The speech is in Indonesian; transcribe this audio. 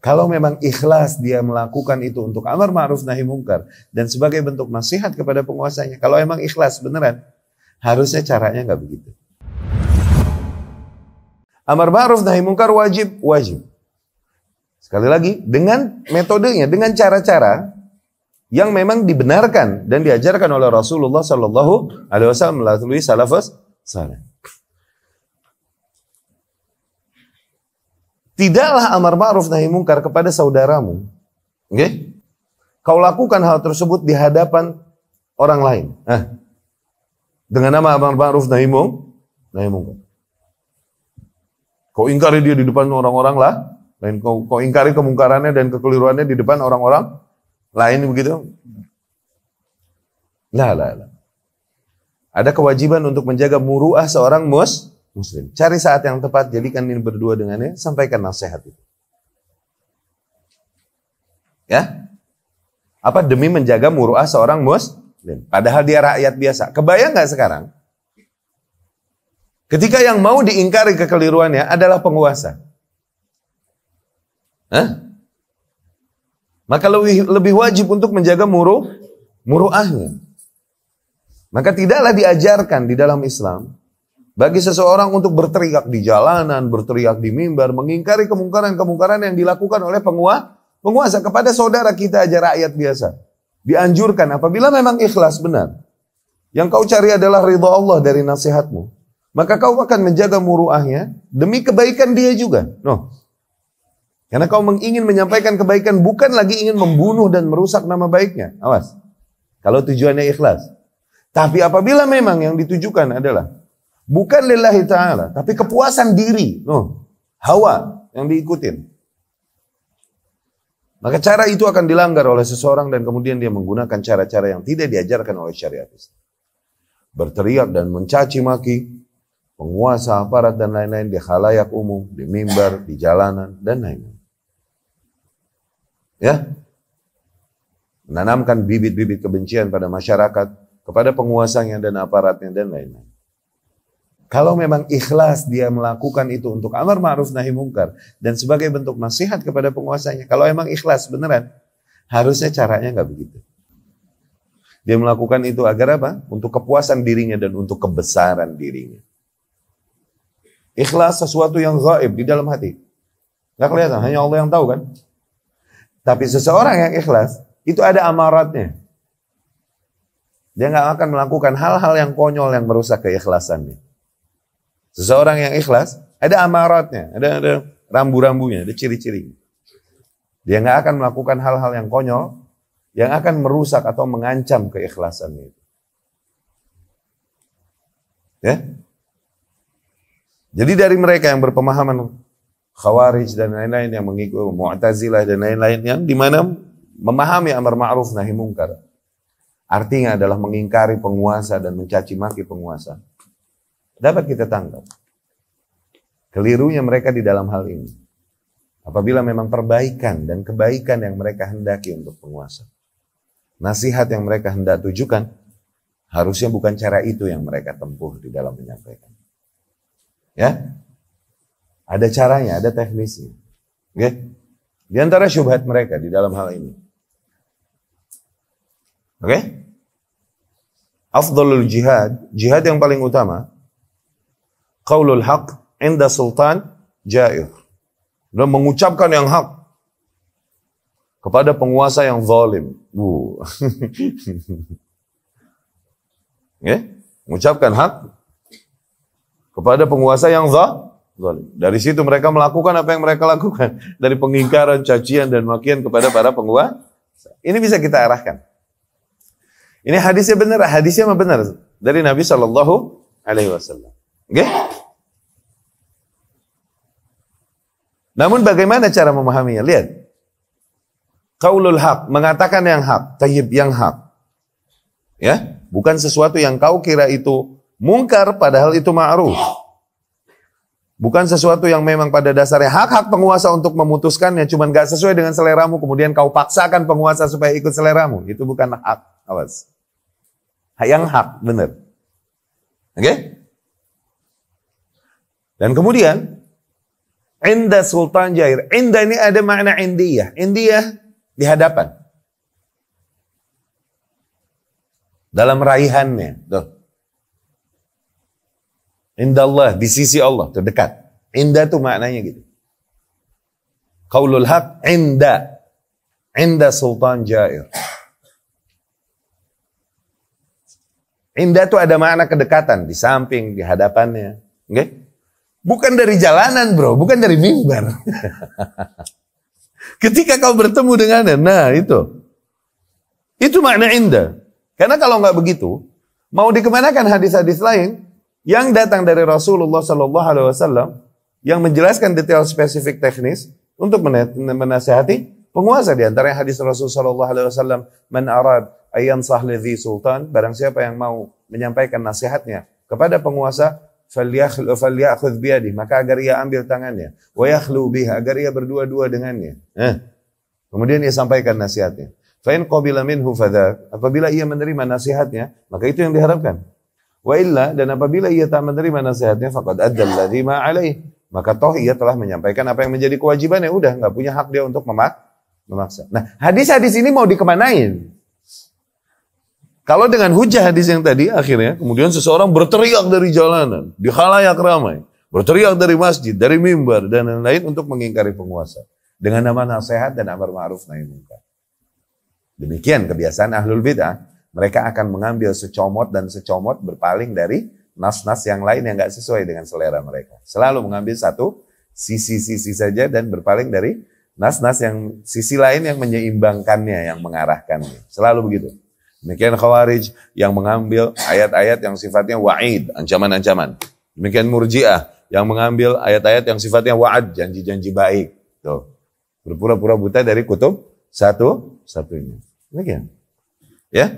Kalau memang ikhlas dia melakukan itu untuk amar ma'ruf nahi mungkar dan sebagai bentuk nasihat kepada penguasanya, kalau emang ikhlas beneran, harusnya caranya nggak begitu. Amar ma'ruf nahi mungkar wajib. Sekali lagi, dengan metodenya, dengan cara-cara yang memang dibenarkan dan diajarkan oleh Rasulullah Sallallahu Alaihi Wasallam melalui salafus saleh. Tidaklah amar ma'ruf nahi mungkar kepada saudaramu, okay? Kau lakukan hal tersebut di hadapan orang lain. Dengan nama amar ma'ruf nahi mungkar. Kau ingkari dia di depan orang-orang lah, dan kau ingkari kemungkarannya dan kekeliruannya di depan orang-orang lain begitu. Lah. Ada kewajiban untuk menjaga muruah seorang muslim. Cari saat yang tepat, jadikan ini berdua dengannya, sampaikan nasihat itu. Ya? Apa demi menjaga muruah seorang muslim? Padahal dia rakyat biasa. Kebayang nggak sekarang? Ketika yang mau diingkari kekeliruannya adalah penguasa. Maka lebih wajib untuk menjaga muruahnya. Maka tidaklah diajarkan di dalam Islam bagi seseorang untuk berteriak di jalanan, berteriak di mimbar, mengingkari kemungkaran-kemungkaran yang dilakukan oleh penguasa kepada saudara kita aja rakyat biasa. Dianjurkan apabila memang ikhlas benar, yang kau cari adalah ridha Allah dari nasihatmu, maka kau akan menjaga muruahnya demi kebaikan dia juga. Karena kau ingin menyampaikan kebaikan, bukan lagi ingin membunuh dan merusak nama baiknya. Awas. Kalau tujuannya ikhlas. Tapi apabila memang yang ditujukan adalah bukan lillahi ta'ala, tapi kepuasan diri. Hawa yang diikutin. Maka cara itu akan dilanggar oleh seseorang dan kemudian dia menggunakan cara-cara yang tidak diajarkan oleh syariat Islam. Berteriak dan mencaci maki penguasa, aparat dan lain-lain di khalayak umum, di mimbar, di jalanan dan lain-lain. Ya, menanamkan bibit-bibit kebencian pada masyarakat, kepada penguasanya dan aparatnya dan lain-lain. Kalau memang ikhlas dia melakukan itu untuk amar ma'ruf nahi mungkar dan sebagai bentuk nasihat kepada penguasanya, kalau emang ikhlas beneran, harusnya caranya nggak begitu. Dia melakukan itu agar apa? Untuk kepuasan dirinya dan untuk kebesaran dirinya. Ikhlas sesuatu yang gaib di dalam hati. Nggak kelihatan, hanya Allah yang tahu kan? Tapi seseorang yang ikhlas, itu ada amaratnya. Dia nggak akan melakukan hal-hal yang konyol yang merusak keikhlasannya. Seseorang yang ikhlas, ada amaratnya, ada rambu-rambunya, ada ciri-ciri. Dia nggak akan melakukan hal-hal yang konyol, yang akan merusak atau mengancam keikhlasannya. Ya? Jadi dari mereka yang berpemahaman Khawarij dan lain-lain yang mengikuti Mu'tazilah dan lain-lain yang dimana memahami amar ma'ruf nahi mungkar artinya adalah mengingkari penguasa dan mencaci maki penguasa. Dapat kita tangkap kelirunya mereka di dalam hal ini. Apabila memang perbaikan dan kebaikan yang mereka hendaki untuk penguasa, nasihat yang mereka hendak tujukan, harusnya bukan cara itu yang mereka tempuh di dalam menyampaikan. Ya? Ada caranya, ada teknisnya. Oke? Di antara syubhat mereka di dalam hal ini. Oke? Afdalul jihad, jihad yang paling utama, qaulul haq inda sultan jair. Dan mengucapkan yang hak kepada penguasa yang zalim. Oke? Mengucapkan hak kepada penguasa yang zalim. Dari situ mereka melakukan apa yang mereka lakukan. Dari pengingkaran, cacian, dan makian kepada para penguasa. Ini bisa kita arahkan. Ini hadisnya benar, hadisnya mah benar. Dari Nabi SAW. Oke? Namun bagaimana cara memahaminya? Lihat. Qaulul haq, mengatakan yang hak. Tayyib yang hak. Ya? Bukan sesuatu yang kau kira itu mungkar, padahal itu ma'ruf. Bukan sesuatu yang memang pada dasarnya hak-hak penguasa untuk memutuskannya, cuman gak sesuai dengan seleramu, kemudian kau paksakan penguasa supaya ikut seleramu. Itu bukan hak. Awas. Yang hak, benar. Oke? Dan kemudian, Inda Sultan Jair. Inda ini ada makna indiyah. Indiyah di hadapan. Dalam raihannya. Tuh. Inda Allah, di sisi Allah, terdekat. Inda tuh maknanya gitu. Qaulul haq inda. Inda Sultan Jair. Inda tuh ada makna kedekatan. Di samping, di hadapannya. Okay? Bukan dari jalanan bro, bukan dari mimbar. Ketika kau bertemu dengannya, nah itu. Itu makna inda. Karena kalau nggak begitu, mau dikemanakan hadis-hadis lain yang datang dari Rasulullah Sallallahu Alaihi Wasallam yang menjelaskan detail spesifik teknis untuk menasihati penguasa. Di antara hadis Rasul Sallallahu Alaihi Wasallam, "Man arad ayan sahli sultan," barang siapa yang mau menyampaikan nasihatnya kepada penguasa, falyakhudh biyadihi, maka agar ia ambil tangannya, wa yakhlu biha, agar ia berdua-dua dengannya. Kemudian ia sampaikan nasihatnya. Fa in qabila minhu fadhak, apabila ia menerima nasihatnya, maka itu yang diharapkan. Wa illa, dan apabila ia tak menerima nasihatnya, faqad adda alladhi ma alaih, maka toh ia telah menyampaikan apa yang menjadi kewajibannya, udah nggak punya hak dia untuk memaksa. Nah, hadis-hadis ini mau dikemanain? Kalau dengan hujah hadis yang tadi, akhirnya kemudian seseorang berteriak dari jalanan, di khalayak ramai, berteriak dari masjid, dari mimbar, dan lain-lain untuk mengingkari penguasa. Dengan nama nasihat dan amar ma'ruf nahi munkar. Demikian kebiasaan ahlul bid'ah. Mereka akan mengambil secomot dan secomot berpaling dari nas-nas yang lain yang gak sesuai dengan selera mereka. Selalu mengambil satu sisi-sisi saja dan berpaling dari nas-nas yang sisi lain yang menyeimbangkannya, yang mengarahkannya. Selalu begitu. Demikian Khawarij yang mengambil ayat-ayat yang sifatnya wa'id, ancaman-ancaman. Demikian Murji'ah yang mengambil ayat-ayat yang sifatnya wa'ad, janji-janji baik. Tuh. Berpura-pura buta dari kutub satu-satunya. Demikian. Ya.